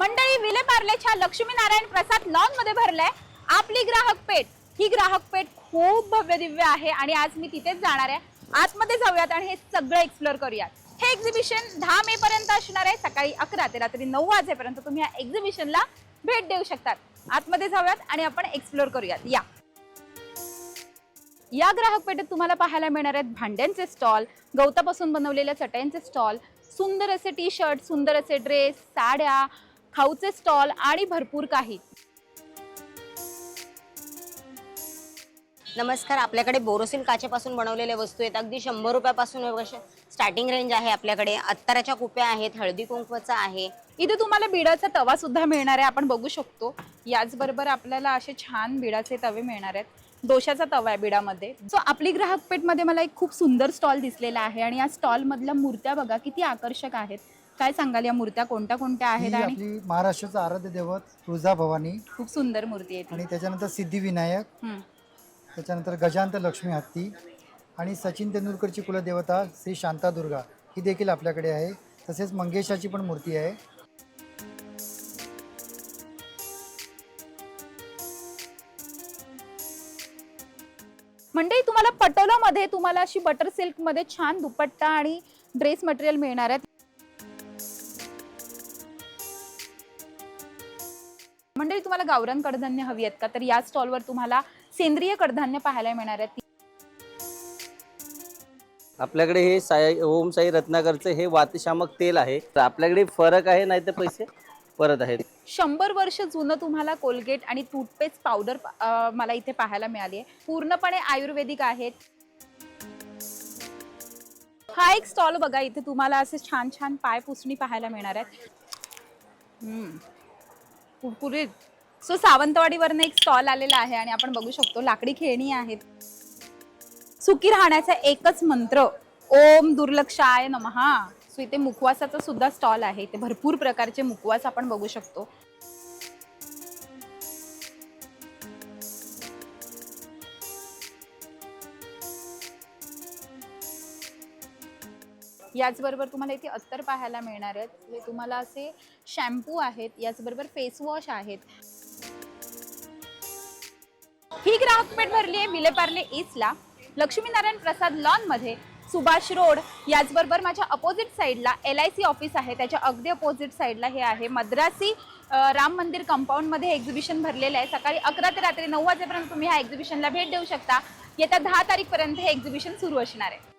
मंडळी, विलेपार्लेच्या लक्ष्मीनारायण प्रसाद लॉन मध्ये भरलाय आपली ग्राहक पेठ। ही ग्राहक पेठ खूप भव्य दिव्य आहे आणि आज मी तिथेच जाणार आहे। आतमध्ये जाऊयात आणि हे सगळं एक्सप्लोर करूयात। हे एक्झिबिशन 10 मे पर्यंत असणार आहे। सकाळी 11 ते रात्री 9 वाजेपर्यंत तुम्ही या एक्झिबिशनला भेट देऊ शकतात। आतमध्ये जाऊयात आणि आपण एक्सप्लोर करूयात। या ग्राहक पेठेत तुम्हाला पाहायला मिळणार आहेत भांड्यांचे स्टॉल, गवतापासून बनवलेल्या चटयांचे स्टॉल, सुंदर असे टी शर्ट, सुंदर असे ड्रेस, साड्या, खाऊचे स्टॉल आणि भरपूर काही। नमस्कार, आपल्याकडे बोरोसिल काचेपासून बनवलेल्या वस्तू आहेत। अगदी 100 रुपयापासून स्टार्टिंग रेंज आहे। आपल्याकडे अत्तराच्या कुप्या आहेत, हळदी कुंकवाचा आहे। इथे तुम्हाला बिडाचा तवा सुद्धा मिळणार आहे, आपण बघू शकतो। याचबरोबर आपल्याला असे छान बिडाचे तवे मिळणार आहेत। दोशाचा तवा आहे बिडामध्ये। सो आपली ग्राहक पेठ मध्ये मला एक खूप सुंदर स्टॉल दिसलेला आहे आणि या स्टॉल मधल्या मूर्त्या बघा किती आकर्षक आहेत। काय सांगाल या मूर्त्या कोणत्या कोणत्या आहेत? आणि आपली महाराष्ट्राचं आराध्य दैवत तुळजाभवानी, खूप सुंदर मूर्ती आहे आणि त्याच्यानंतर सिद्धिविनायक, त्याच्यानंतर गजांत लक्ष्मी हत्ती आणि सचिन तेंडुलकरची कुलदेवता श्री शांतादुर्गा ही देखील आपल्याकडे आहे। तसेच मंगेशाची पण मूर्ती आहे। मंडळी, तुम्हाला पटोलामध्ये तुम्हाला अशी बटर सिल्क मध्ये छान दुपट्टा आणि ड्रेस मटेरियल मिळणार आहे। मंडळी, तुम्हाला गावरान कडधान्य हवी आहेत का? तर या स्टॉलवर तुम्हाला सेंद्रिय कडधान्य पाहायला मिळणार आहेत। आपल्याकडे हे ओम साई रत्नाकरचं हे वातशामक तेल आहे। तर आपल्याकडे फरक आहे, नाही तर पैसे परत आहेत। 100 वर्ष जुनं तुम्हाला कोलगेट आणि टूथपेस्ट पावडर मला इथे पाहायला मिळाली आहे। पूर्णपणे आयुर्वेदिक आहेत। हा एक स्टॉल बघा, इथे तुम्हाला असे छान छान पाय पुसणी पाहायला मिळणार आहेत। कुरकुरीत। सो सावंतवाडीवरनं एक स्टॉल आलेला आहे आणि आपण बघू शकतो लाकडी खेळणी आहेत। सुखी राहण्याचा एकच मंत्र ओम दुर्लक्षाय नमः। सो इथे मुखवासाचा सुद्धा स्टॉल आहे। इथे भरपूर प्रकारचे मुखवास आपण बघू शकतो। याचबरोबर तुम्हाला इथे अत्तर पाहायला मिळणार आहेत। हे तुम्हाला असे शॅम्पू आहेत, याचबरोबर फेस वॉश आहेत। ही ग्राहक पेठ भरली आहे विलेपार्ले ईस्टला लक्ष्मीनारायण प्रसाद लॉन मध्ये, सुभाष रोड। याचबरोबर माझ्या अपोजिट साईडला LIC ऑफिस आहे, त्याच्या अगदी अपोजिट साईडला हे आहे मद्रासी राम मंदिर कंपाऊंड मध्ये एक्झिबिशन भरलेलं आहे। सकाळी 11 ते रात्री 9 वाजेपर्यंत तुम्ही ह्या एक्झिबिशनला भेट देऊ शकता। येत्या 10 तारीख पर्यंत हे एक्झिबिशन सुरू असणार आहे।